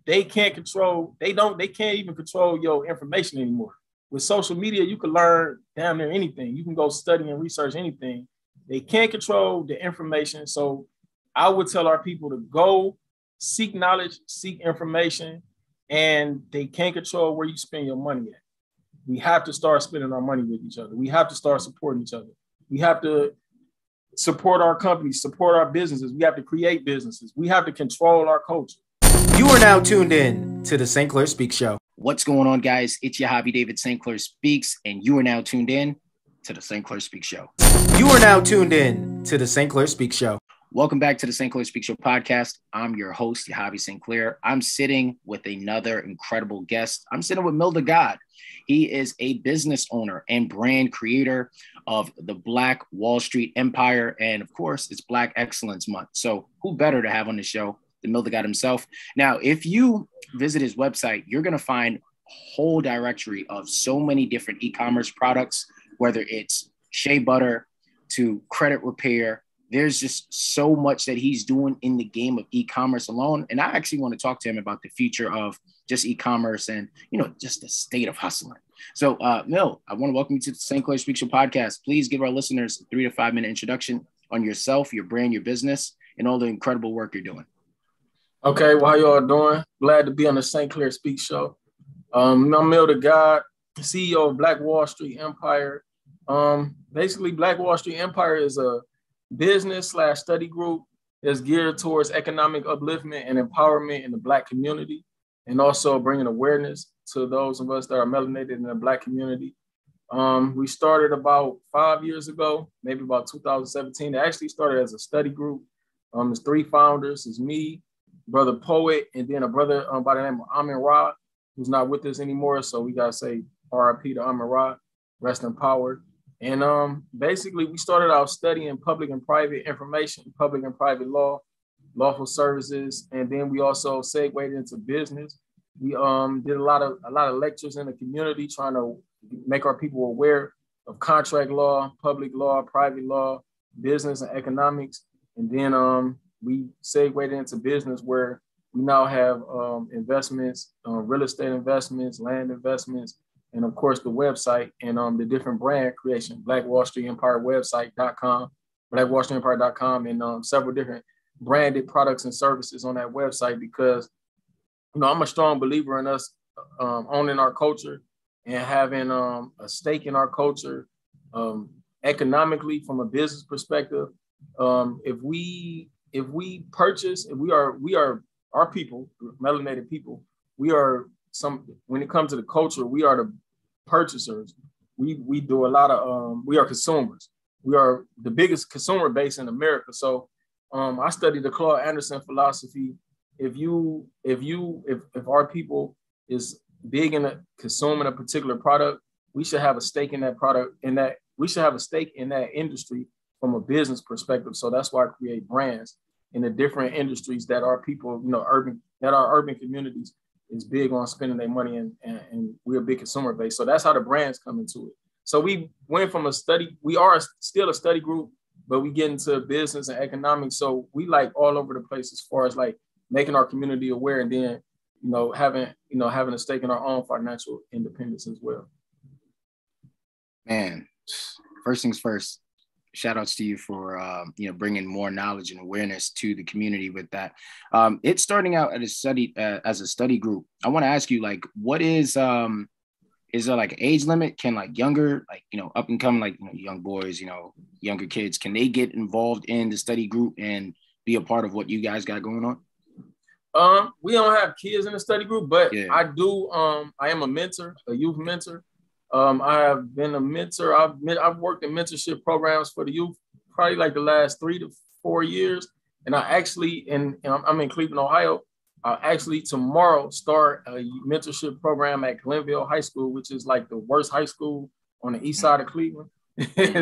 they can't even control your information anymore. With social media, you can learn damn near anything. You can go study and research anything. They can't control the information. So I would tell our people to go seek knowledge, seek information, and they can't control where you spend your money at. We have to start spending our money with each other. We have to start supporting each other. We have to support our companies, support our businesses. We have to create businesses. We have to control our culture. You are now tuned in to the St. Clair Speaks Show. What's going on, guys? It's Yahavy David St. Clair Speaks, and you are now tuned in to the St. Clair Speaks Show. You are now tuned in to the St. Clair Speaks Show. Welcome back to the St. Clair Speaks Show podcast. I'm your host, Yahavy St. Clair. I'm sitting with another incredible guest. I'm sitting with Mil the God. He is a business owner and brand creator of the Black Wallstreet Empire. And of course, it's Black Excellence Month. So who better to have on the show than Mil the God himself? Now, if you visit his website, you're going to find a whole directory of so many different e-commerce products, whether it's shea butter to credit repair. There's just so much that he's doing in the game of e-commerce alone. And I actually want to talk to him about the future of just e-commerce and, just the state of hustling. So, Mil, I want to welcome you to the St. Clair Speaks Show podcast. Please give our listeners a 3 to 5 minute introduction on yourself, your brand, your business, and all the incredible work you're doing. Okay, well, how y'all doing? Glad to be on the St. Clair Speaks Show. I'm Mil the God, CEO of Black Wallstreet Empire. Basically, Black Wallstreet Empire is a business/study group that's geared towards economic upliftment and empowerment in the Black community, and also bringing awareness to those of us that are melanated in the Black community. We started about 5 years ago, maybe about 2017. It actually started as a study group. There's 3 founders. It's me, brother Poet, and then a brother by the name of Amin Ra, who's not with us anymore. So we got to say RIP to Amin Ra, rest in power. And basically, we started out studying public and private information, public and private law, lawful services, and then we also segued into business. We did a lot of lectures in the community, trying to make our people aware of contract law, public law, private law, business, and economics. And then we segued into business, where we now have investments, real estate investments, land investments, and of course the website and the different brand creation, Black Wallstreet Empire website.com, blackwallstreetempire.com, and several different branded products and services on that website, because I'm a strong believer in us owning our culture and having a stake in our culture economically from a business perspective. If we are our people, melanated people, when it comes to the culture, we are the purchasers. We do a lot of, we are consumers. We are the biggest consumer base in America. So I studied the Claude Anderson philosophy. If our people is big in consuming a particular product, we should have a stake in that product, we should have a stake in that industry from a business perspective. So that's why I create brands in the different industries that our people, urban communities is big on spending their money, and we're a big consumer base. So that's how the brands come into it. So we went from we are still a study group, but we get into business and economics. So we all over the place as far as making our community aware, and then, having a stake in our own financial independence as well. Man, first things first, shout outs to you for, bringing more knowledge and awareness to the community with that. It's starting out as a study group. I want to ask you, what is there an age limit? Can younger, up and coming, young boys, younger kids, can they get involved in the study group and be a part of what you guys got going on? We don't have kids in the study group, but yeah. I do. I am a mentor, a youth mentor. I have been a mentor. I've worked in mentorship programs for the youth probably the last 3 to 4 years. And I actually, I'm in Cleveland, Ohio. I'll actually tomorrow start a mentorship program at Glenville High School, which is the worst high school on the east side of Cleveland.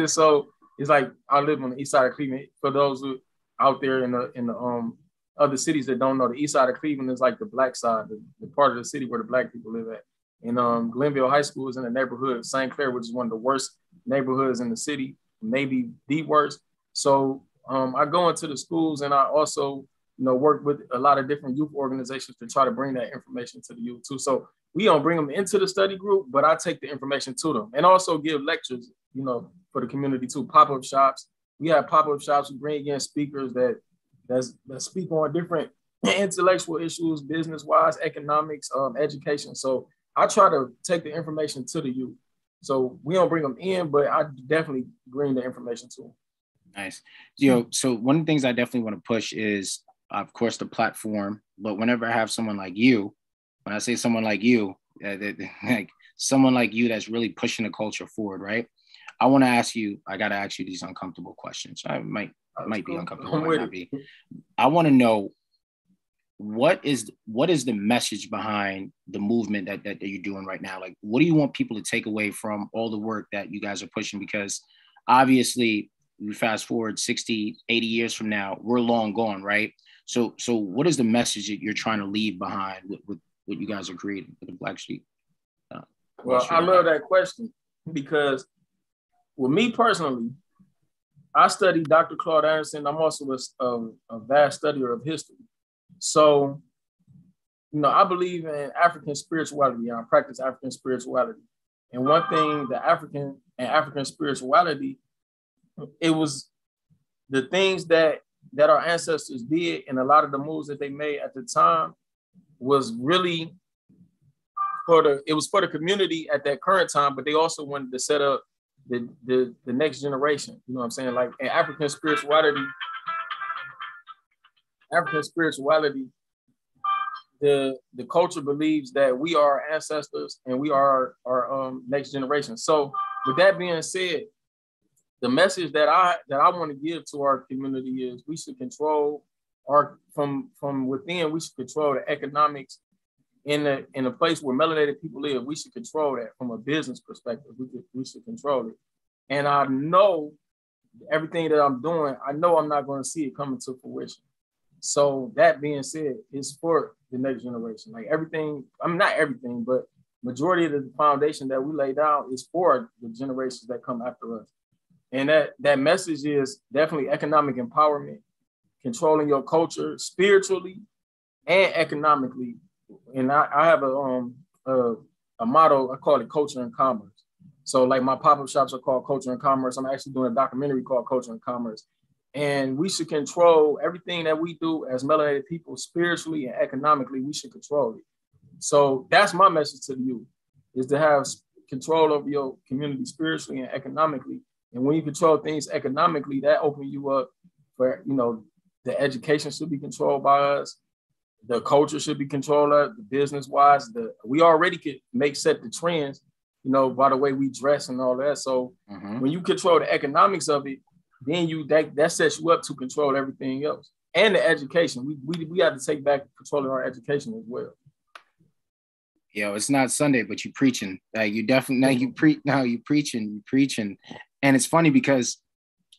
So it's I live on the east side of Cleveland. For those who out there in the other cities that don't know, the east side of Cleveland is the Black side, the part of the city where the Black people live at. And Glenville High School is in the neighborhood of St. Clair, which is one of the worst neighborhoods in the city, maybe the worst. So I go into the schools, and I also, work with a lot of different youth organizations to try to bring that information to the youth too. So we don't bring them into the study group, but I take the information to them and also give lectures, for the community too. Pop-up shops. We have pop-up shops. We bring in speakers that speak on different intellectual issues, business-wise, economics, education. So I try to take the information to the youth. So we don't bring them in, but I definitely bring the information to them. Nice. So one of the things I definitely want to push is, of course, the platform. But whenever I have someone like you, when I say someone like you, like someone like you that's really pushing the culture forward, right? I got to ask you these uncomfortable questions. I might be uncomfortable. Might not be. I want to know what is the message behind the movement that you're doing right now? Like, what do you want people to take away from all the work that you guys are pushing? Because obviously, we fast forward 60, 80 years from now, we're long gone, right? So what is the message that you're trying to leave behind with what you guys are creating with the Black Street? Well, I love that question because with me personally, I studied Dr. Claude Anderson. I'm also a vast studier of history. So, I believe in African spirituality. I practice African spirituality. And one thing, the African spirituality, it was the things that our ancestors did and a lot of the moves that they made at the time was really for the community at that current time, but they also wanted to set up the next generation. You know what I'm saying? Like in African spirituality, the culture believes that we are our ancestors and we are our next generation. So with that being said, the message that I want to give to our community is we should control from within. We should control the economics in a place where melanated people live. We should control that from a business perspective. We should control it. And I know everything that I'm doing, I know I'm not going to see it coming to fruition. So that being said, it's for the next generation. Like everything, not everything, but majority of the foundation that we laid down is for the generations that come after us. And that message is definitely economic empowerment, controlling your culture spiritually and economically. And I have a motto, I call it culture and commerce. So like my pop-up shops are called Culture and Commerce. I'm actually doing a documentary called Culture and Commerce. And we should control everything that we do as melanated people spiritually and economically. We should control it. So that's my message to the youth, is to have control over your community spiritually and economically. And when you control things economically, that opens you up for, the education should be controlled by us. The culture should be controlled by the business-wise. We already could set the trends, by the way we dress and all that. So when you control the economics of it, then that sets you up to control everything else. And the education. We have to take back control of our education as well. It's not Sunday, but you preaching. You definitely you preaching. And it's funny because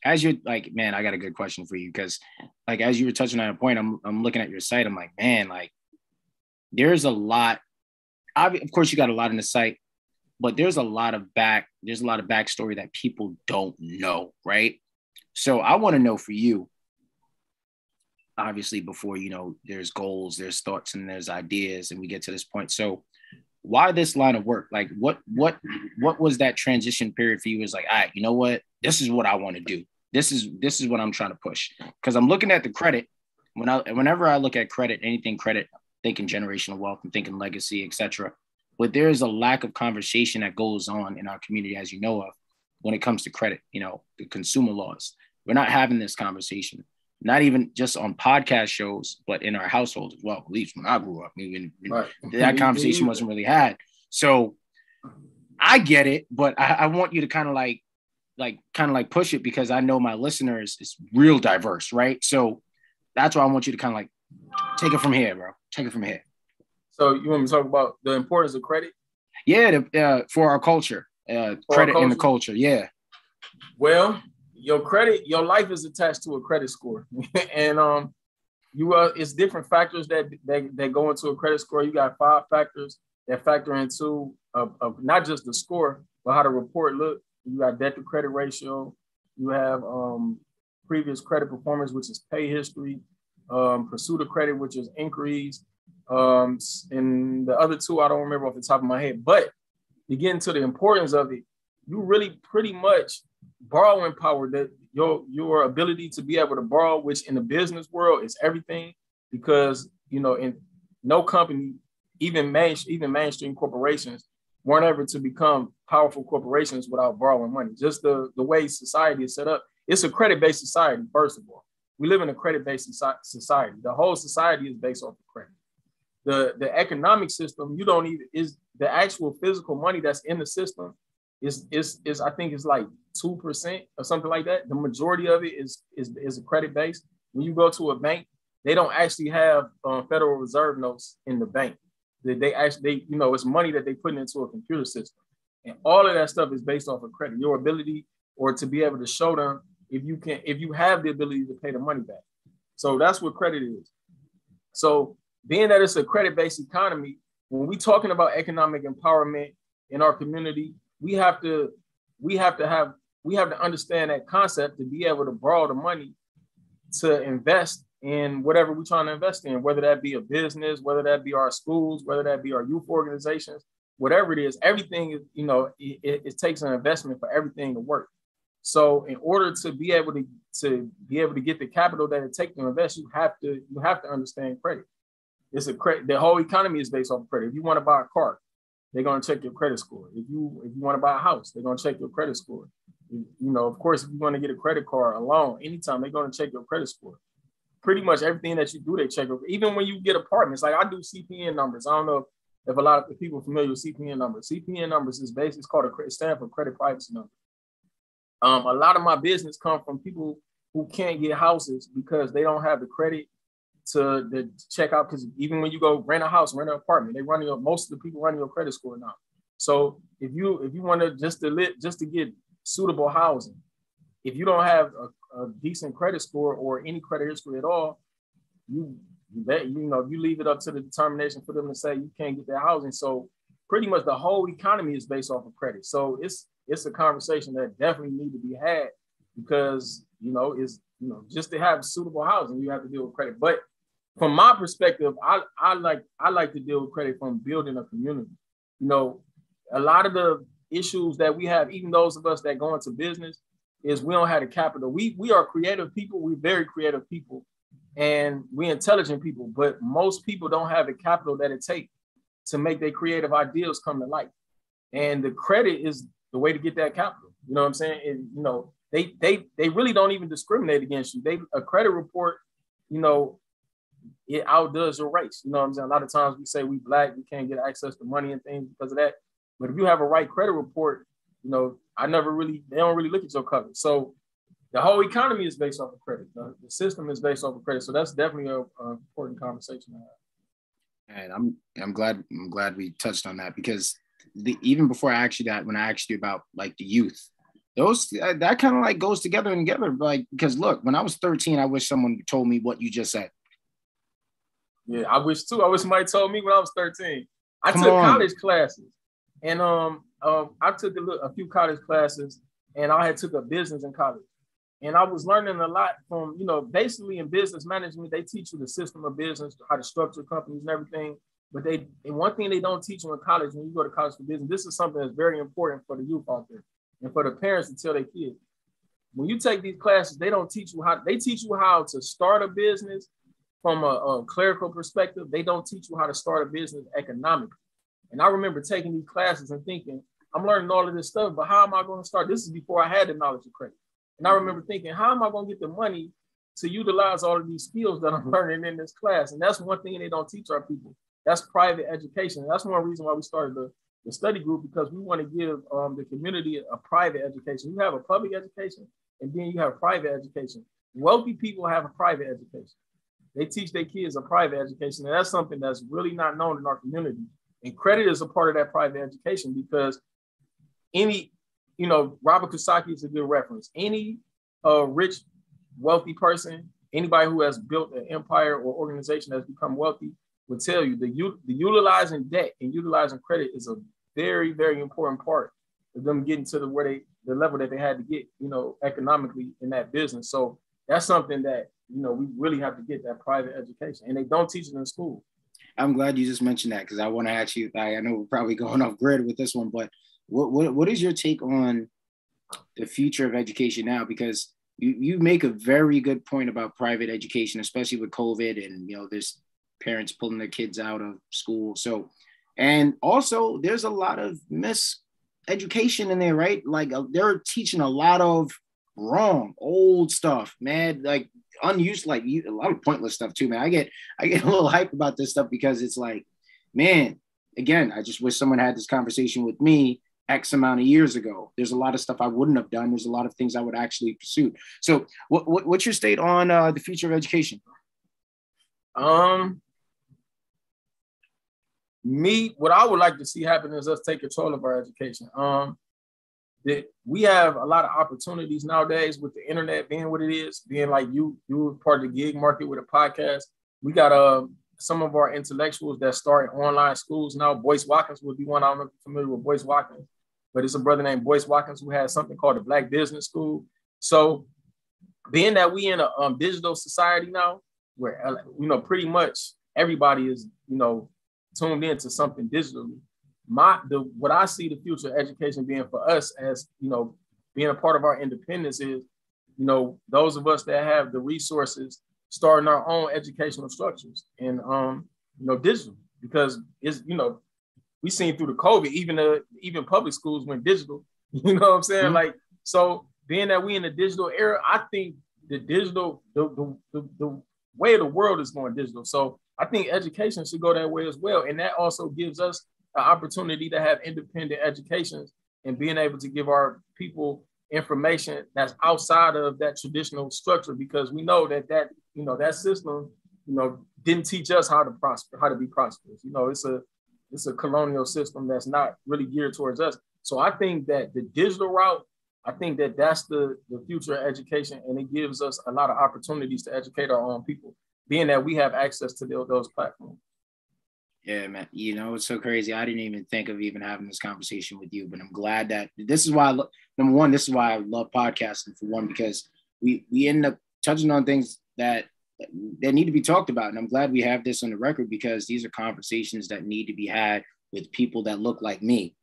as you're like, man, I got a good question for you, because like as you were touching on a point, I'm looking at your site. I'm like, man, like there's a lot. Of course, you got a lot in the site, but there's a lot of backstory that people don't know, right? So I want to know for you, obviously, before there's goals, there's thoughts, and there's ideas, and we get to this point. So why this line of work? Like what was that transition period for you? Is like, all right, you know what? This is what I want to do. This is what I'm trying to push. Because I'm looking at the credit. Whenever I look at credit, anything credit, I'm thinking generational wealth, I'm thinking legacy, etc. But there's a lack of conversation that goes on in our community, as you know of, when it comes to credit, the consumer laws. We're not having this conversation. Not even just on podcast shows, but in our households as well. At least when I grew up, that conversation wasn't really had. So I get it, but I want you to kind of like push it, because I know my listeners is real diverse, right? So that's why I want you to kind of like take it from here, bro. Take it from here. So you want me to talk about the importance of credit? Yeah, for our culture, credit in the culture. Yeah. Well, your life is attached to a credit score, and it's different factors that go into a credit score. You got 5 factors that factor into not just the score, but how the report look. You got debt to credit ratio. You have previous credit performance, which is pay history. pursuit of credit, which is inquiries. And the other two, I don't remember off the top of my head. But to get into the importance of it, you really pretty much borrowing power, that your ability to be able to borrow, which in the business world is everything, because, in no company, even mainstream corporations weren't able to become powerful corporations without borrowing money. Just the way society is set up. It's a credit-based society, first of all. We live in a credit-based society. The whole society is based off of credit. The economic system, is the actual physical money that's in the system is I think it's like 2% or something like that. The majority of it is a credit base. When you go to a bank, they don't actually have Federal Reserve notes in the bank. They actually, it's money that they put into a computer system. And all of that stuff is based off of credit, your ability or to be able to show them if you have the ability to pay the money back. So that's what credit is. So being that it's a credit-based economy, when we're talking about economic empowerment in our community, we have to understand that concept to be able to borrow the money to invest in whatever we're trying to invest in, whether that be a business, whether that be our schools, whether that be our youth organizations, whatever it is, everything is, it takes an investment for everything to work. So in order to be able to get the capital that it takes to invest, you have to understand credit. The whole economy is based off of credit. If you want to buy a car, they're going to check your credit score. If you want to buy a house, they're going to check your credit score. Of course, if you want to get a credit card, a loan, anytime, they're going to check your credit score. Pretty much everything that you do, they check. Even when you get apartments, like I do CPN numbers. I don't know if a lot of people are familiar with CPN numbers. CPN numbers is basically it stands for credit privacy number. A lot of my business come from people who can't get houses because they don't have the credit to check out. Because even when you go rent a house, rent an apartment, most of the people running your credit score now. So if you want to just to get suitable housing, if you don't have a decent credit score or any credit history at all, you leave it up to the determination for them to say you can't get that housing. So pretty much the whole economy is based off of credit. So it's a conversation that definitely need to be had, because just to have suitable housing, you have to deal with credit. But from my perspective, I like to deal with credit from building a community. A lot of the issues that we have, even those of us that go into business, is we don't have the capital. We are creative people. We're very creative people, and we're intelligent people. But most people don't have the capital that it takes to make their creative ideas come to life. And the credit is the way to get that capital. You know what I'm saying? And, they really don't even discriminate against you. A credit report, it outdoes your race. You know what I'm saying? A lot of times we say we Black, we can't get access to money and things because of that. But if you have a right credit report, they don't really look at your cover. So the whole economy is based off of credit. The system is based off of credit. So that's definitely an important conversation to have. And I'm glad we touched on that, because even before I asked you that, when I asked you about like the youth, that kind of like goes together, like, because look, when I was 13, I wish someone told me what you just said. Yeah, I wish too. I wish somebody told me when I was 13. I took college classes, and I took a few college classes, and I had took a business in college. And I was learning a lot from, basically in business management, they teach you the system of business, how to structure companies and everything. But and one thing they don't teach you in college, when you go to college for business, this is something that's very important for the youth out there and for the parents to tell their kids. When you take these classes, they teach you how to start a business from a clerical perspective. They don't teach you how to start a business economically. And I remember taking these classes and thinking, I'm learning all of this stuff, but how am I going to start? This is before I had the knowledge of credit. And I remember thinking, how am I going to get the money to utilize all of these skills that I'm learning in this class? And that's one thing they don't teach our people. That's private education. And that's one reason why we started the study group, because we want to give the community a private education. You have a public education, and then you have private education. Wealthy people have a private education. They teach their kids a private education. And that's something that's really not known in our community. And credit is a part of that private education, because Robert Kiyosaki is a good reference. Any rich, wealthy person, anybody who has built an empire or organization that's become wealthy, will tell you the utilizing debt and utilizing credit is a very, very important part of them getting to the level that they had to get, economically in that business. So that's something that we really have to get that private education, and they don't teach it in school. I'm glad you just mentioned that, because I want to ask you, I know we're probably going off grid with this one, but what is your take on the future of education now? Because you make a very good point about private education, especially with COVID and, there's parents pulling their kids out of school. So, and also there's a lot of miseducation in there, right? Like they're teaching a lot of wrong, old stuff, man, like unused, like a lot of pointless stuff too, man. I get a little hype about this stuff because it's like, man, again, I just wish someone had this conversation with me X amount of years ago. There's a lot of stuff I wouldn't have done. There's a lot of things I would actually pursue. So what's your state on the future of education? What I would like to see happen is us take control of our education. That we have a lot of opportunities nowadays with the internet being what it is, being like you were part of the gig market with a podcast. We got some of our intellectuals that start online schools now. Boyce Watkins would be one. I don't know if you're familiar with Boyce Watkins, but it's a brother named Boyce Watkins who has something called the Black Business School. So being that we in a digital society now, where pretty much everybody is tuned into something digitally. What I see the future of education being for us as, being a part of our independence is, those of us that have the resources starting our own educational structures and, digital, because it's, we seen through the COVID, even public schools went digital, you know what I'm saying? Mm-hmm. Like, so being that we in the digital era, I think the digital, the way of the world is going digital. So I think education should go that way as well. And that also gives us an opportunity to have independent educations and being able to give our people information that's outside of that traditional structure, because we know that system, didn't teach us how to prosper, how to be prosperous. It's a colonial system that's not really geared towards us. So I think that the digital route, I think that that's the future of education, and it gives us a lot of opportunities to educate our own people, being that we have access to those platforms. Yeah, man. It's so crazy. I didn't even think of even having this conversation with you, but I'm glad that this is why, number one, this is why I love podcasting, for one, because we end up touching on things that need to be talked about. And I'm glad we have this on the record, because these are conversations that need to be had with people that look like me.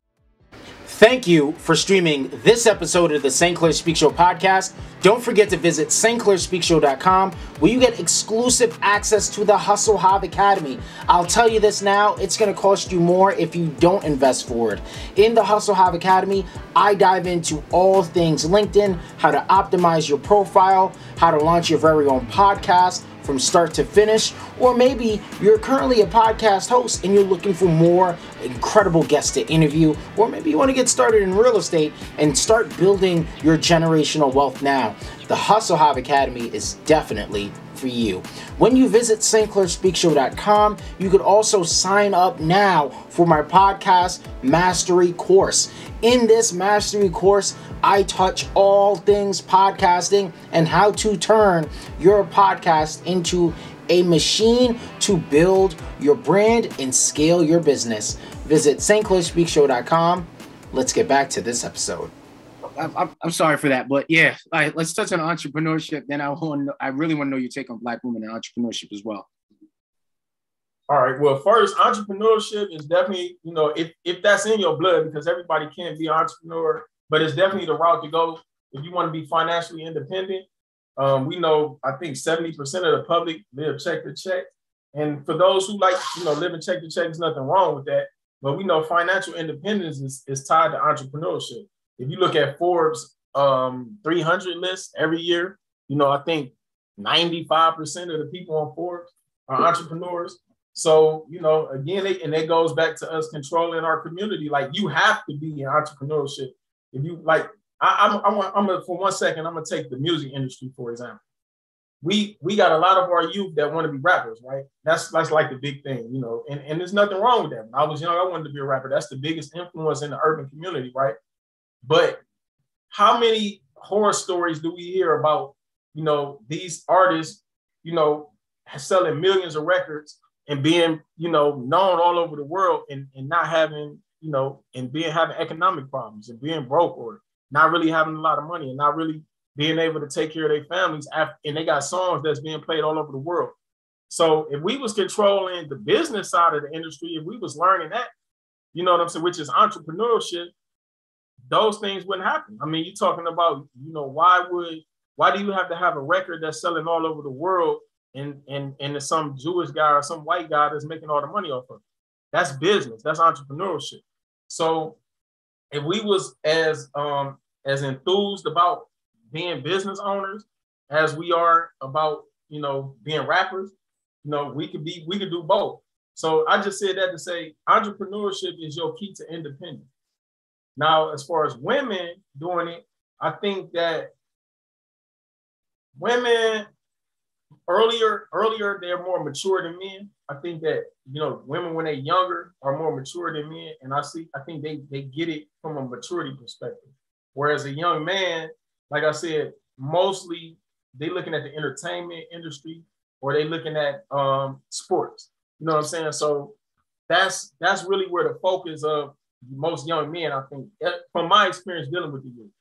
Thank you for streaming this episode of the St. Clair Speak Show podcast. Don't forget to visit StclairSpeaksShow.com, where you get exclusive access to the Hustle Hive Academy. I'll tell you this now, it's going to cost you more if you don't invest forward. In the Hustle Hive Academy, I dive into all things LinkedIn, how to optimize your profile, how to launch your very own podcast from start to finish, or maybe you're currently a podcast host and you're looking for more incredible guests to interview, or maybe you want to get started in real estate and start building your generational wealth now. The Hustle Hive Academy is definitely for you. When you visit StclairSpeaksShow.com, you could also sign up now for my podcast mastery course. In this mastery course, I touch all things podcasting and how to turn your podcast into a machine to build your brand and scale your business. Visit StclairSpeaksShow.com. Let's get back to this episode. I'm sorry for that, but yeah, all right, let's touch on entrepreneurship. Then I really want to know your take on Black women and entrepreneurship as well. All right. Well, first, entrepreneurship is definitely, if that's in your blood, because everybody can't be an entrepreneur, but it's definitely the route to go if you want to be financially independent. We know, I think 70% of the public live check to check. And for those who like, living check to check, there's nothing wrong with that. But we know financial independence is tied to entrepreneurship. If you look at Forbes 300 list every year, I think 95% of the people on Forbes are entrepreneurs. So, again, it goes back to us controlling our community. Like, you have to be in entrepreneurship. If you like, for 1 second, I'm gonna take the music industry, for example. We got a lot of our youth that want to be rappers, right? That's like the big thing, and there's nothing wrong with that. When I was young, I wanted to be a rapper. That's the biggest influence in the urban community, right? But how many horror stories do we hear about, these artists, selling millions of records and being, known all over the world and not having, having economic problems and being broke, or not really having a lot of money and not really being able to take care of their families after, and they got songs that's being played all over the world. So if we was controlling the business side of the industry, if we was learning that, you know what I'm saying, which is entrepreneurship, those things wouldn't happen. I mean, you're talking about, you know, why do you have to have a record that's selling all over the world and there's some Jewish guy or some white guy that's making all the money off of it? That's business. That's entrepreneurship. So if we was as enthused about being business owners as we are about, you know, being rappers, you know, we could do both. So I just said that to say entrepreneurship is your key to independence. Now, as far as women doing it, I think that women earlier they're more mature than men. I think that, you know, women when they're younger are more mature than men, and I think they get it from a maturity perspective. Whereas a young man, like I said, mostly they looking at the entertainment industry or they looking at sports. You know what I'm saying? So that's really where the focus of most young men, I think, from my experience dealing with the youth.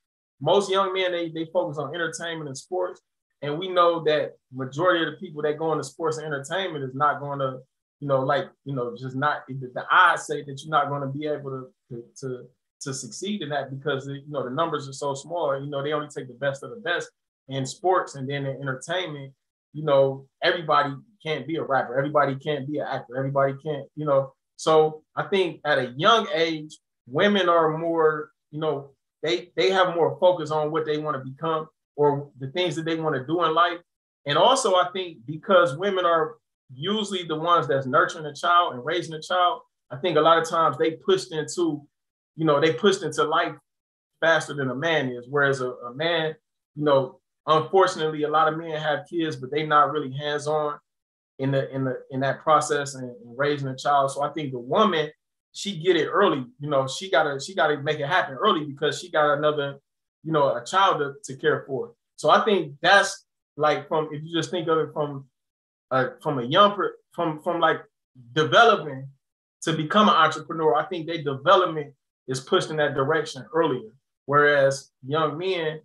Most young men, they focus on entertainment and sports. And we know that majority of the people that go into sports and entertainment is not going to, you know, like, you know, just not, the odds say that you're not going to be able to succeed in that because, you know, the numbers are so small. You know, they only take the best of the best in sports, and then in entertainment, you know, everybody can't be a rapper. Everybody can't be an actor. Everybody can't, you know. So I think at a young age, women are more, you know, they have more focus on what they want to become or the things that they want to do in life. And also, I think because women are usually the ones that's nurturing a child and raising a child, I think a lot of times they pushed into life faster than a man is. Whereas a man, you know, unfortunately, a lot of men have kids, but they're not really hands-on in that process and raising a child. So I think the woman, she get it early. You know, she gotta make it happen early because she got another, you know, a child to care for. So I think that's like if you just think of it from like developing to become an entrepreneur, I think their development is pushed in that direction earlier. Whereas young men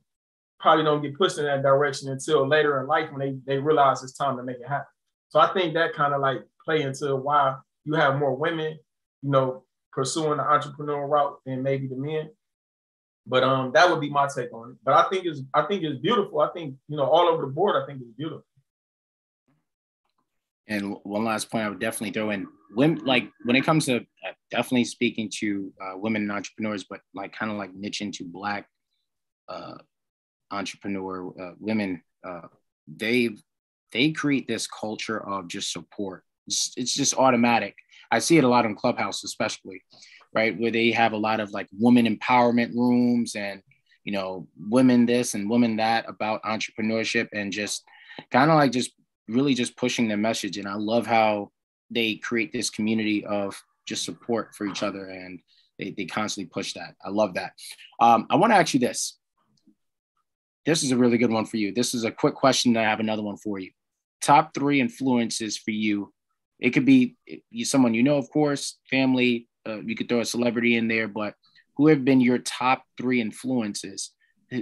probably don't get pushed in that direction until later in life when they realize it's time to make it happen. So I think that kind of like play into why you have more women, you know, pursuing the entrepreneurial route than maybe the men. But that would be my take on it. But I think it's beautiful. I think, you know, all over the board, I think it's beautiful. And one last point I would definitely throw in, women, like when it comes to definitely speaking to women and entrepreneurs, but like kind of like niche into Black entrepreneur women, they create this culture of just support. It's just automatic. I see it a lot in Clubhouse, especially, right? Where they have a lot of like women empowerment rooms and, you know, women this and women that about entrepreneurship and just kind of like just really just pushing their message. And I love how they create this community of just support for each other. And they constantly push that. I love that. I want to ask you this. This is a really good one for you. This is a quick question. I have another one for you. Top 3 influences for you. It could be someone you know, of course, family. You could throw a celebrity in there, but who have been your top 3 influences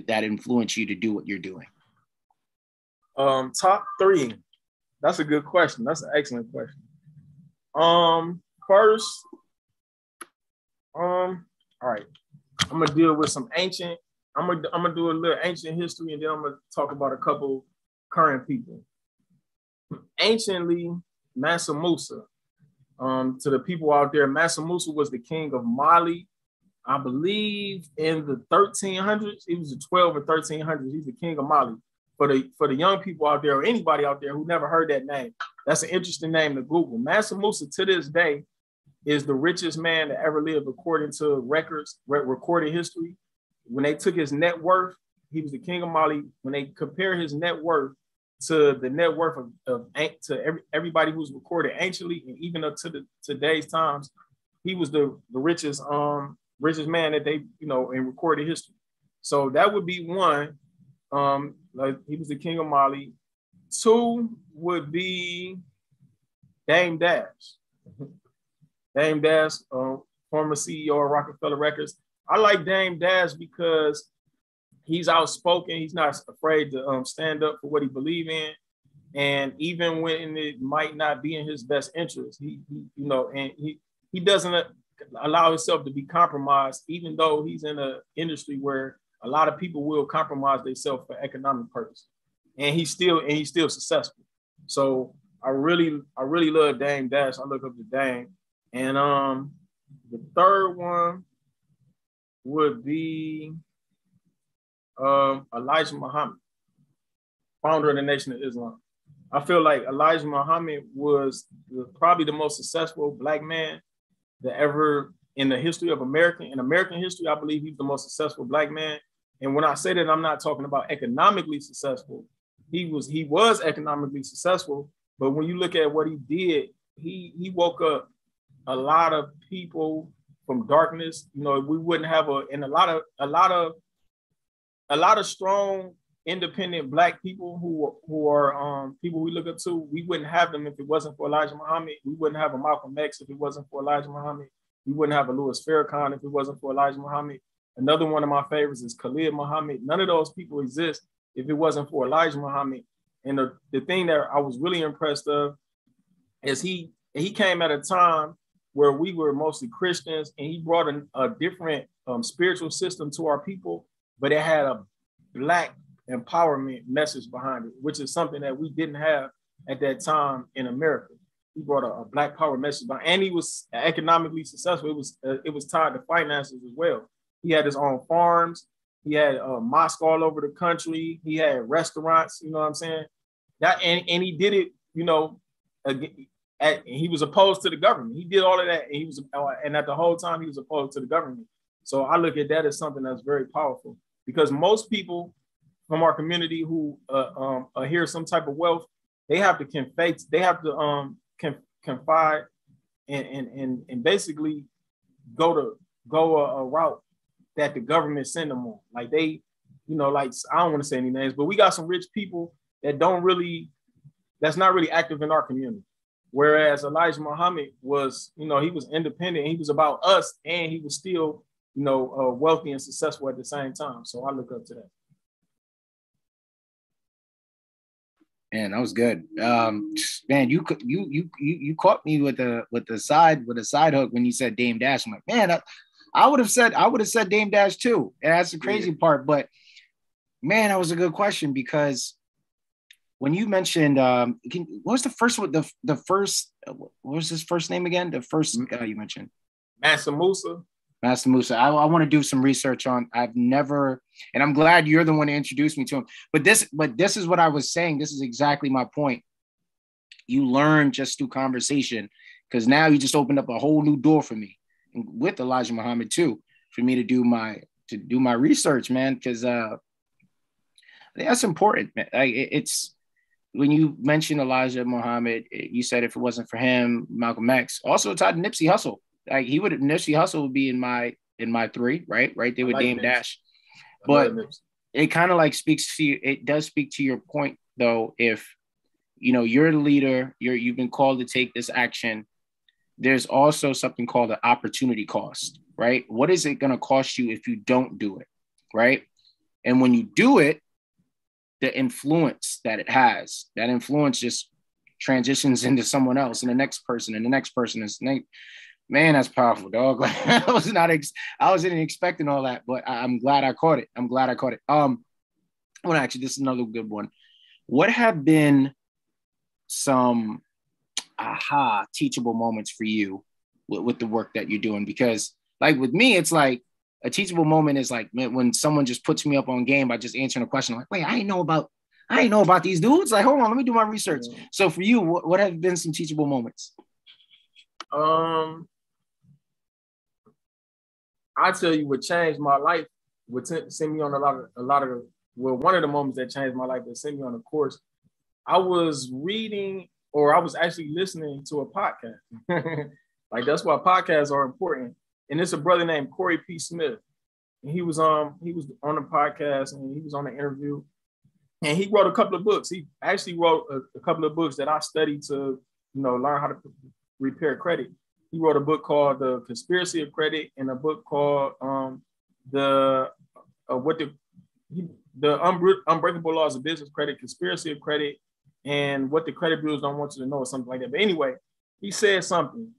that influence you to do what you're doing? Top 3. That's a good question. That's an excellent question. First, all right. I'm gonna deal with some ancient. I'm gonna do a little ancient history, and then I'm gonna talk about a couple current people. Anciently, Mansa Musa. To the people out there, Mansa Musa was the king of Mali, I believe, in the 1300s. He was the 12 or 1300s. He's the king of Mali. For the young people out there or anybody out there who never heard that name, that's an interesting name to Google. Mansa Musa to this day is the richest man that ever lived according to records, recorded history. When they took his net worth, he was the king of Mali. When they compare his net worth to the net worth of everybody who's recorded anciently and even up to today's times, he was the richest man that they, you know, in recorded history. So that would be one. Like he was the king of Mali. 2 would be Dame Dash. Dame Dash, former CEO of Rockefeller Records. I like Dame Dash because he's outspoken. He's not afraid to stand up for what he believes in. And even when it might not be in his best interest, he doesn't allow himself to be compromised, even though he's in an industry where a lot of people will compromise themselves for economic purpose. And he's still successful. So I really love Dame Dash. I look up to Dame. And the third one would be Elijah Muhammad, founder of the Nation of Islam. I feel like Elijah Muhammad was probably the most successful Black man that ever in the history of America. In American history, I believe he's the most successful Black man. And when I say that, I'm not talking about economically successful. He was economically successful, but when you look at what he did, he woke up a lot of people from darkness. You know, we wouldn't have a lot of strong, independent Black people who are people we look up to. We wouldn't have them if it wasn't for Elijah Muhammad. We wouldn't have a Malcolm X if it wasn't for Elijah Muhammad. We wouldn't have a Louis Farrakhan if it wasn't for Elijah Muhammad. Another one of my favorites is Khalid Muhammad. None of those people exist if it wasn't for Elijah Muhammad. And the thing that I was really impressed of is he came at a time where we were mostly Christians, and he brought a different spiritual system to our people, but it had a Black empowerment message behind it, which is something that we didn't have at that time in America. He brought a Black power message behind, and he was economically successful. It was tied to finances as well. He had his own farms. He had mosques all over the country. He had restaurants. You know what I'm saying? And he did it. You know, he was opposed to the government. He did all of that, and at the whole time he was opposed to the government. So I look at that as something that's very powerful, because most people from our community who hear some type of wealth, they have to confide and basically go a route that the government send them on. Like they, you know, like I don't want to say any names, but we got some rich people that's not really active in our community. Whereas Elijah Muhammad was, you know, he was independent. He was about us, and he was still, you know, wealthy and successful at the same time. So I look up to that. Man, that was good. Man, you caught me with a side hook when you said Dame Dash. I'm like, man, I would have said Dame Dash too. And that's the crazy part. But man, that was a good question, because when you mentioned, what was the first one? The first, what was his first name again? The first guy you mentioned, Mansa Musa. Mansa Musa. I want to do some research on. I've never, and I'm glad you're the one to introduce me to him. But this is what I was saying. This is exactly my point. You learn just through conversation, because now you just opened up a whole new door for me, and with Elijah Muhammad too, for me to do my research, man. Because I think that's important, man. It's when you mentioned Elijah Muhammad, you said if it wasn't for him, Malcolm X. Also tied to Nipsey Hussle. Like Nipsey Hussle would be in my three, right there with Dame Dash. But it kind of like speaks to you. It does speak to your point, though. If you know you're the leader, you've been called to take this action. There's also something called an opportunity cost, right? What is it going to cost you if you don't do it, right? And when you do it, the influence that it has, that influence just transitions into someone else and the next person and the next person is. Man, that's powerful, dog. I wasn't expecting all that, but I'm glad I caught it. Well, actually, this is another good one. What have been some teachable moments for you with the work that you're doing? Because like with me, it's like a teachable moment is like when someone just puts me up on game by just answering a question. I'm like, wait, I didn't know about these dudes. Like, hold on, let me do my research. Yeah. So for you, what have been some teachable moments? I tell you what changed my life would send me on one of the moments that changed my life that sent me on a course. I was reading, or I was actually listening to a podcast. Like that's why podcasts are important. And it's a brother named Corey P. Smith. And he was on the podcast and he was on the interview. And he wrote a couple of books. He actually wrote a couple of books that I studied to, you know, learn how to repair credit. He wrote a book called The Conspiracy of Credit and a book called the unbreakable laws of business credit, conspiracy of credit, and what the credit bureaus don't want you to know, or something like that. But anyway, he said something.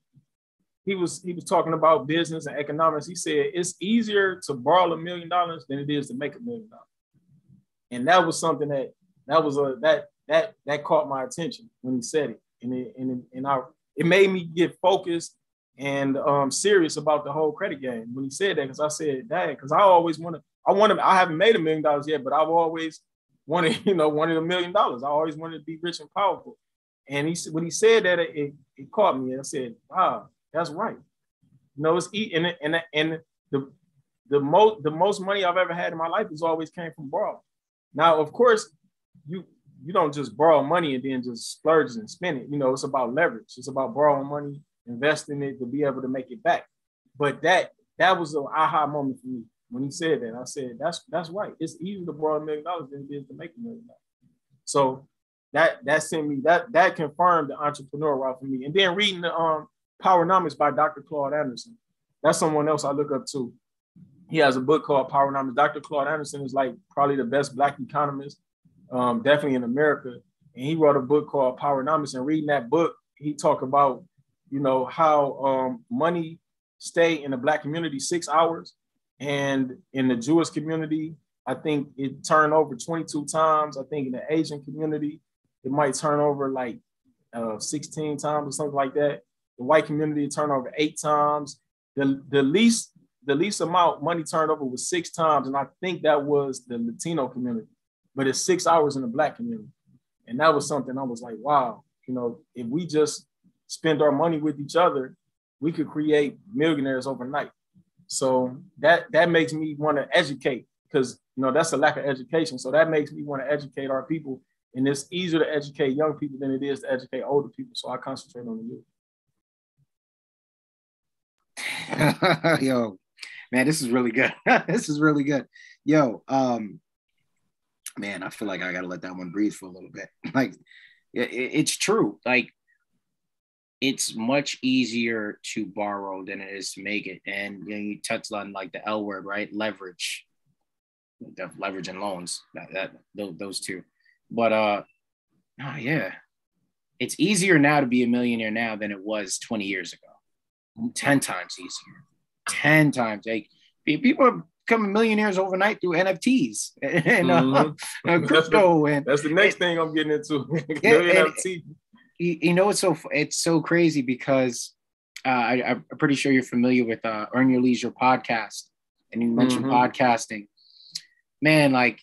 He was talking about business and economics. He said it's easier to borrow $1 million than it is to make $1 million. And that was something that caught my attention when he said it, it made me get focused and serious about the whole credit game when he said that, because I said, dang, because I haven't made $1 million yet, but I've always wanted $1 million. I always wanted to be rich and powerful. And when he said that, it caught me, and I said, wow, that's right. It's the most money I've ever had in my life has always came from borrowing. Now, of course, you don't just borrow money and then just splurge and spend it. It's about leverage. It's about borrowing money, investing it to be able to make it back. But that was an aha moment for me when he said that. I said, that's right. It's easier to borrow $1 million than it is to make $1 million. So that sent me that confirmed the entrepreneur route for me. And then reading the Powernomics by Dr. Claude Anderson. That's someone else I look up to. He has a book called Powernomics. Dr. Claude Anderson is like probably the best Black economist, definitely in America. And he wrote a book called Powernomics. And reading that book, he talked about, how money stay in the Black community 6 hours. And in the Jewish community, I think it turned over 22 times. I think in the Asian community, it might turn over like 16 times or something like that. The white community turned over 8 times. The least amount money turned over was 6 times. And I think that was the Latino community, but it's 6 hours in the Black community. And that was something I was like, wow, if we just spend our money with each other, we could create millionaires overnight. So that makes me want to educate, because, that's a lack of education. So that makes me want to educate our people. And it's easier to educate young people than it is to educate older people. So I concentrate on the youth. Yo, man, this is really good. This is really good. Yo, man, I feel like I gotta let that one breathe for a little bit. Like, it's true. Like, it's much easier to borrow than it is to make it. And you touched on like the L word, right? Leverage, the leverage and loans. Those two. But yeah, it's easier now to be a millionaire now than it was 20 years ago. 10 times easier. 10 times. Like, people are becoming millionaires overnight through NFTs and crypto. That's the next thing I'm getting into. NFT. It's so crazy because I'm pretty sure you're familiar with Earn Your Leisure podcast, and you mentioned podcasting. Man, like,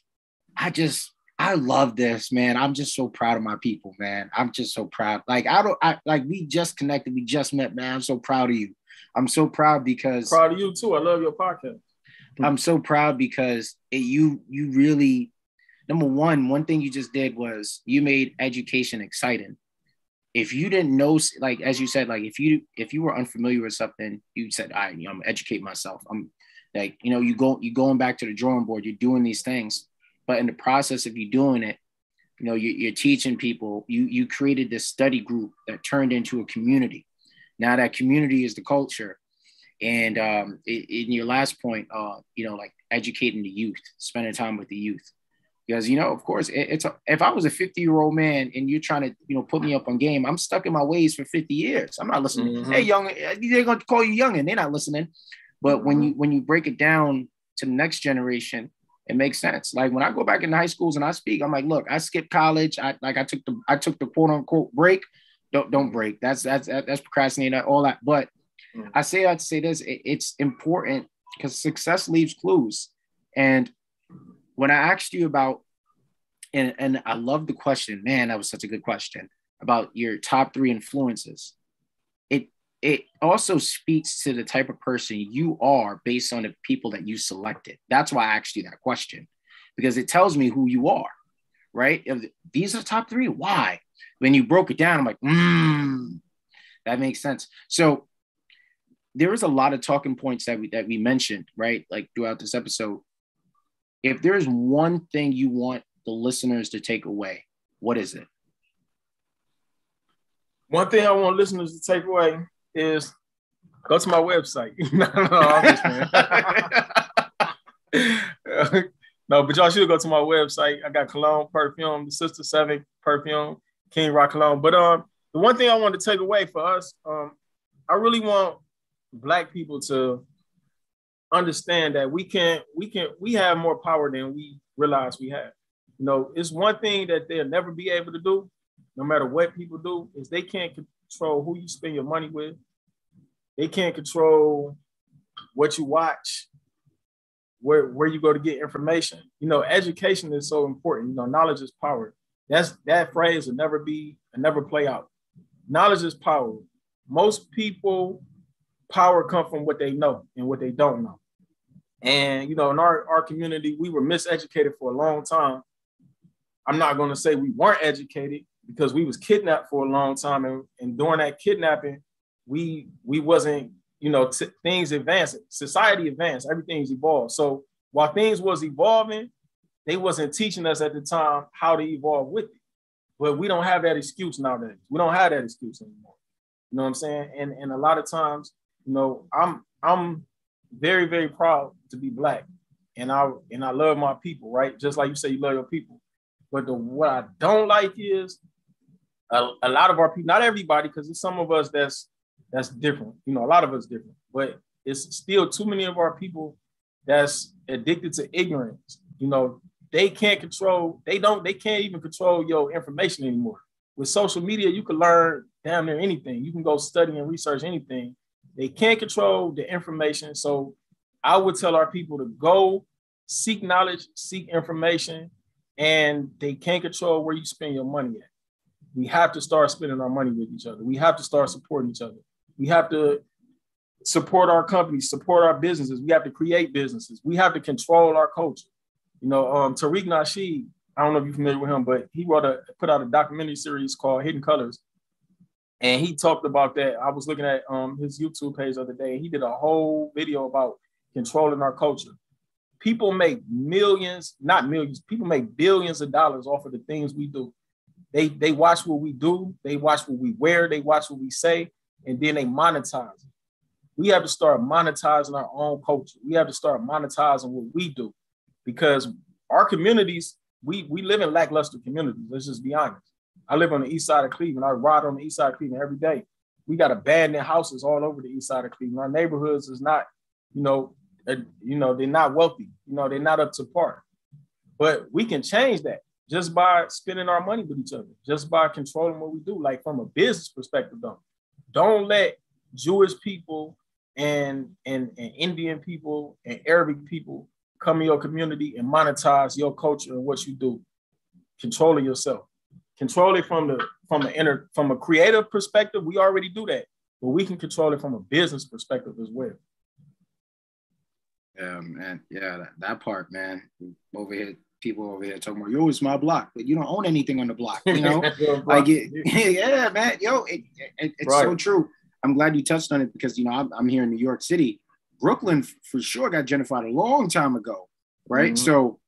I love this, man. I'm just so proud of my people, man. I'm just so proud. Like, we just connected. We just met, man. I'm so proud of you. I'm so proud because. Proud of you too. I love your podcast. I'm so proud because you really, number one thing you just did was you made education exciting. If you didn't know, like, as you said, like, if you were unfamiliar with something, you said, I'm gonna educate myself. I'm like, you're going back to the drawing board. You're doing these things. But in the process of you doing it, you're teaching people. You created this study group that turned into a community. Now that community is the culture. And in your last point, like educating the youth, spending time with the youth. Because, of course, if I was a 50-year-old man and you're trying to, put me up on game, I'm stuck in my ways for 50 years. I'm not listening. Mm-hmm. Hey, young, they're going to call you young and they're not listening. But when you break it down to the next generation, it makes sense. Like, when I go back into high schools and I speak, I'm like, look, I skipped college. I took the quote unquote break. Don't break. That's procrastinating, all that. But I say that to say this, it's important because success leaves clues. And when I asked you about, and I love the question, man, that was such a good question about your top 3 influences. It also speaks to the type of person you are based on the people that you selected. That's why I asked you that question, because it tells me who you are, right? These are the top 3. Why? When you broke it down, I'm like, that makes sense. So there was a lot of talking points that we mentioned, right? Like, throughout this episode. If there's one thing you want the listeners to take away, what is it? One thing I want listeners to take away is go to my website. No, I'm just No, but y'all should go to my website. I got cologne, perfume, the Sister 7 perfume, King Rock cologne. But the one thing I want to take away for us, I really want Black people to understand that we have more power than we realize we have. You know, it's one thing that they'll never be able to do, no matter what people do, is they can't control who you spend your money with. They can't control what you watch, where you go to get information. You know, education is so important. You know, knowledge is power. That phrase will never play out. Knowledge is power. Most people, power come from what they know and what they don't know. And, you know, in our community, we were miseducated for a long time. I'm not going to say we weren't educated, because we was kidnapped for a long time. And during that kidnapping, we wasn't, you know, things advanced, society advanced, everything's evolved. So while things was evolving, they wasn't teaching us at the time how to evolve with it. But we don't have that excuse nowadays. We don't have that excuse anymore. You know what I'm saying? And a lot of times, you know, I'm very, very proud to be Black. And I love my people, right? Just like you say you love your people. But what I don't like is a lot of our people, not everybody, because there's some of us that's different. You know, a lot of us different, but it's still too many of our people that's addicted to ignorance. You know, they can't even control your information anymore. With social media, you can learn damn near anything. You can go study and research anything. They can't control the information. So I would tell our people to go seek knowledge, seek information, and they can't control where you spend your money at. We have to start spending our money with each other. We have to start supporting each other. We have to support our companies, support our businesses. We have to create businesses. We have to control our culture. You know, Tariq Nasheed, I don't know if you're familiar with him, but he put out a documentary series called Hidden Colors. And he talked about that. I was looking at his YouTube page the other day. He did a whole video about controlling our culture. People make millions, not millions, people make billions of dollars off of the things we do. They watch what we do, they watch what we wear, they watch what we say, and then they monetize it. We have to start monetizing our own culture. We have to start monetizing what we do, because our communities, we live in lackluster communities. Let's just be honest. I live on the east side of Cleveland. I ride on the east side of Cleveland every day. We got abandoned houses all over the east side of Cleveland. Our neighborhoods is not, they're not wealthy. You know, they're not up to par. But we can change that just by spending our money with each other, just by controlling what we do. Like from a business perspective, though, don't let Jewish people and Indian people and Arabic people come in your community and monetize your culture and what you do. Control it yourself. Control it from a creative perspective. We already do that, but we can control it from a business perspective as well. Yeah, man. Yeah, that part, man. People over here talking about, yo, it's my block, but you don't own anything on the block, you know? Yeah, man. Yo, it's right. So true. I'm glad you touched on it because, you know, I'm here in New York City. Brooklyn for sure got gentrified a long time ago, right? Mm-hmm. So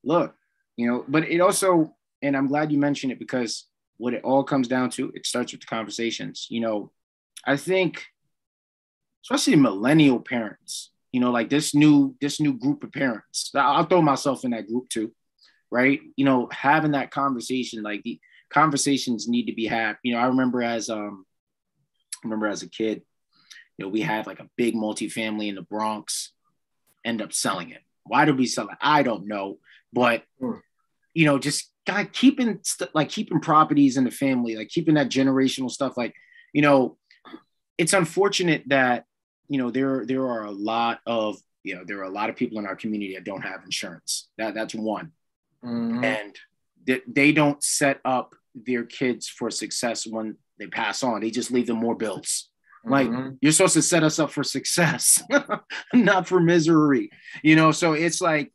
look, you know, but it also, and I'm glad you mentioned it because what it all comes down to, it starts with the conversations. You know, I think, especially millennial parents, you know, like this new group of parents, I'll throw myself in that group too, right? You know, having that conversation, like the conversations need to be had. You know, I remember as a kid, you know, we had like a big multifamily in the Bronx, end up selling it. Why did we sell it? I don't know, but you know, just kind of keeping properties in the family, like keeping that generational stuff. Like, you know, it's unfortunate that, you know, there are a lot of people in our community that don't have insurance. That's one. Mm-hmm. And they don't set up their kids for success when they pass on. They just leave them more bills. Mm-hmm. Like, you're supposed to set us up for success, not for misery, you know? So it's like,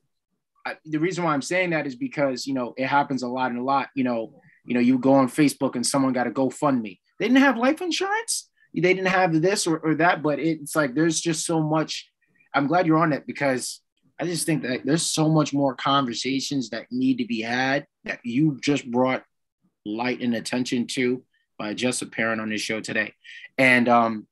the reason why I'm saying that is because, you know, it happens a lot. You know, you go on Facebook and someone got a GoFundMe. They didn't have life insurance. They didn't have this or that, but it's like, there's just so much. I'm glad you're on it because I just think that there's so much more conversations that need to be had that you just brought light and attention to by just a parent on this show today. And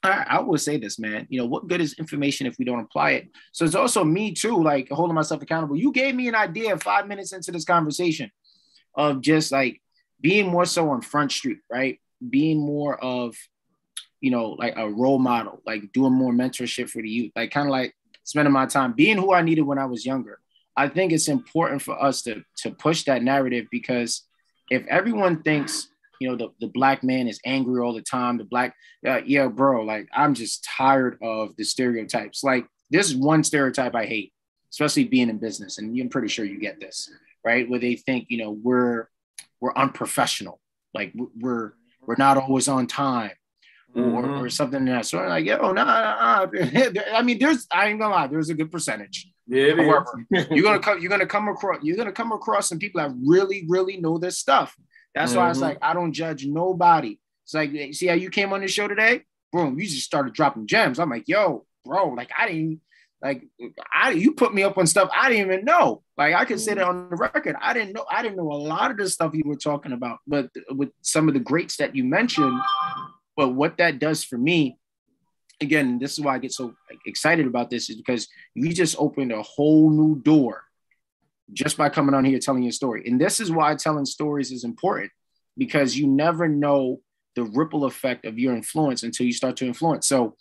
I will say this, man. You know, what good is information if we don't apply it? So it's also me too, like holding myself accountable. You gave me an idea 5 minutes into this conversation of just like being more so on Front Street, right? Being more of, you know, like a role model, like doing more mentorship for the youth, like kind of like spending my time being who I needed when I was younger. I think it's important for us to push that narrative, because if everyone thinks, you know, the black man is angry all the time, the black, yeah, bro, like I'm just tired of the stereotypes. Like this is one stereotype I hate, especially being in business. And I'm pretty sure you get this, right? Where they think, you know, we're unprofessional. Like we're not always on time. Or something like that. So I'm like, yo, nah. I mean, I ain't gonna lie, there's a good percentage. Yeah, however, you're gonna come across some people that really, really know this stuff. That's why it's like I don't judge nobody. It's like, see how you came on the show today? Boom, you just started dropping gems. I'm like, yo, bro, like you put me up on stuff I didn't even know. Like I can say that on the record. I didn't know a lot of the stuff you were talking about, but with some of the greats that you mentioned. But what that does for me, again, this is why I get so excited about this, is because you just opened a whole new door just by coming on here telling your story. And this is why telling stories is important, because you never know the ripple effect of your influence until you start to influence. So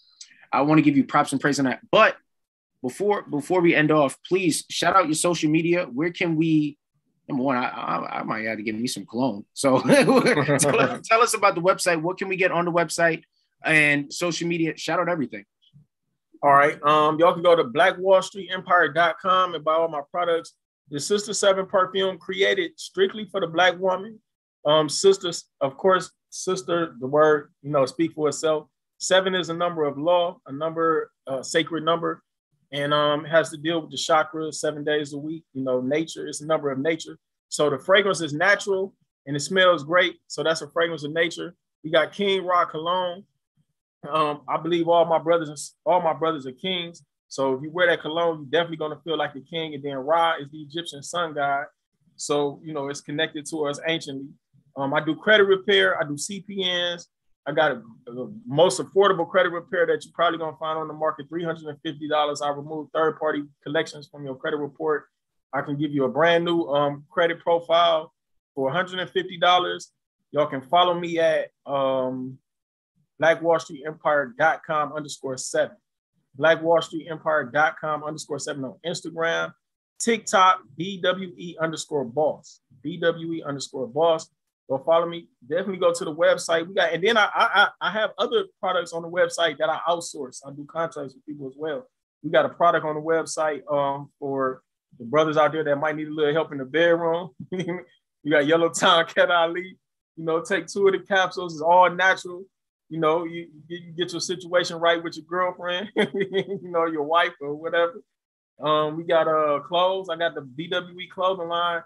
I want to give you props and praise on that. But before we end off, please shout out your social media. Where can we... Number one, I might have to give me some cologne. So tell us about the website. What can we get on the website and social media? Shout out everything. All right. Y'all can go to blackwallstreetempire.com and buy all my products. The Sister 7 perfume created strictly for the Black woman. Sisters, of course, sister, the word, you know, speak for itself. 7 is a number of law, a number, sacred number. And it has to deal with the chakras 7 days a week. You know, nature is a number of nature. So the fragrance is natural and it smells great. So that's a fragrance of nature. We got King Ra cologne. I believe all my brothers are kings. So if you wear that cologne, you're definitely going to feel like a king. And then Ra is the Egyptian sun god. So, you know, it's connected to us anciently. I do credit repair. I do CPNs. I got the most affordable credit repair that you're probably going to find on the market, $350. I remove third-party collections from your credit report. I can give you a brand new credit profile for $150. Y'all can follow me at blackwallstreetempire.com_7. blackwallstreetempire.com_7 on Instagram. TikTok, BWE_boss. BWE_boss. Go follow me. Definitely go to the website. And then I have other products on the website that I outsource. I do contracts with people as well. We got a product on the website for the brothers out there that might need a little help in the bedroom. You got Yellow Town Cat Ali. You know, take 2 of the capsules. It's all natural. You know, you get your situation right with your girlfriend, you know, your wife or whatever. We got clothes. I got the BWE clothing line.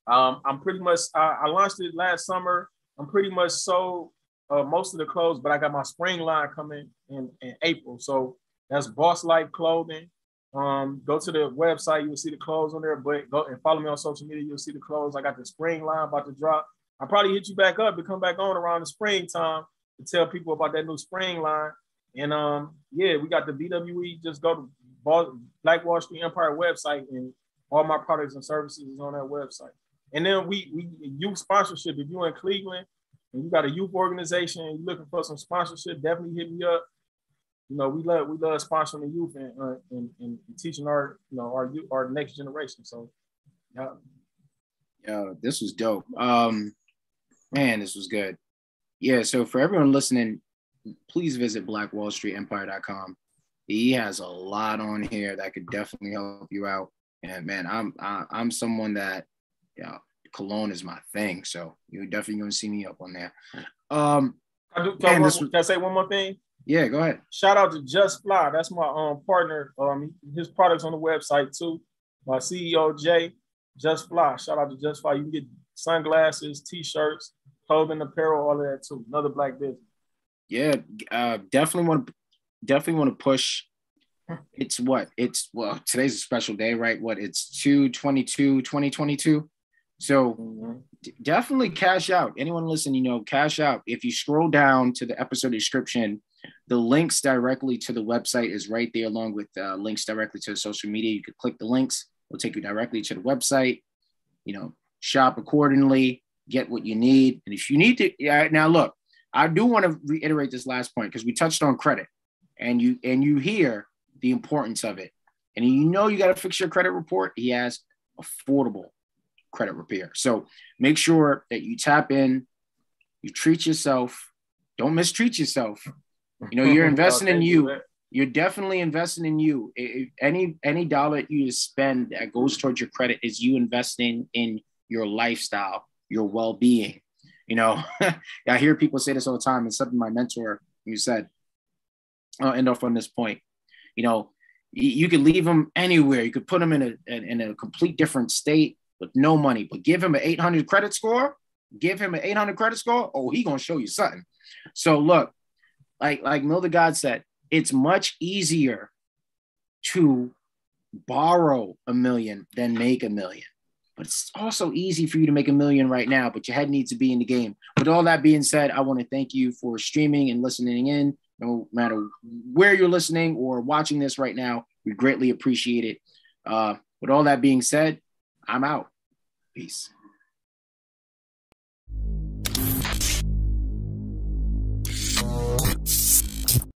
I'm pretty much, I launched it last summer. I'm pretty much sold most of the clothes, but I got my spring line coming in April. So that's Boss Life Clothing. Go to the website, you will see the clothes on there, but go and follow me on social media. You'll see the clothes. I got the spring line about to drop. I'll probably hit you back up to come back on around the springtime to tell people about that new spring line. And yeah, we got the BWE. Just go to Black Wallstreet Empire website, and all my products and services is on that website. And then we youth sponsorship. If you're in Cleveland and you got a youth organization and you're looking for some sponsorship, definitely hit me up. You know, we love sponsoring the youth and teaching our next generation. So yeah. This was dope. Man, this was good. Yeah, so for everyone listening, please visit blackwallstreetempire.com. He has a lot on here that could definitely help you out. And man, I'm someone that, cologne is my thing. So you're definitely going to see me up on there. Can I say one more thing? Yeah, go ahead. Shout out to Just Fly. That's my partner. His products on the website too. My CEO, Jay, Just Fly. Shout out to Just Fly. You can get sunglasses, t-shirts, clothing, apparel, all of that too. Another black business. Yeah, definitely want to push. Today's a special day, right? It's 2/22/2022. So definitely cash out. Anyone listening, cash out. If you scroll down to the episode description, the links directly to the website is right there, along with links directly to the social media. You could click the links. It'll take you directly to the website. Shop accordingly, get what you need. And if you need to, now look, I do want to reiterate this last point because we touched on credit, and you hear the importance of it. And you got to fix your credit report. He has affordable credit repair. So make sure that you tap in, you treat yourself, don't mistreat yourself. You're investing in you. You're definitely investing in you. If any dollar you spend that goes towards your credit is you investing in your lifestyle, your well-being. I hear people say this all the time, and something my mentor, you said, I'll end off on this point. You could leave him anywhere. You could put him in a complete different state with no money, but give him an 800 credit score. Oh, he gonna show you something. So look, like Milda God said, it's much easier to borrow $1 million than make $1 million. But it's also easy for you to make $1 million right now, but your head needs to be in the game. With all that being said, I want to thank you for streaming and listening in. No matter where you're listening or watching this right now, we greatly appreciate it. With all that being said, I'm out. Peace.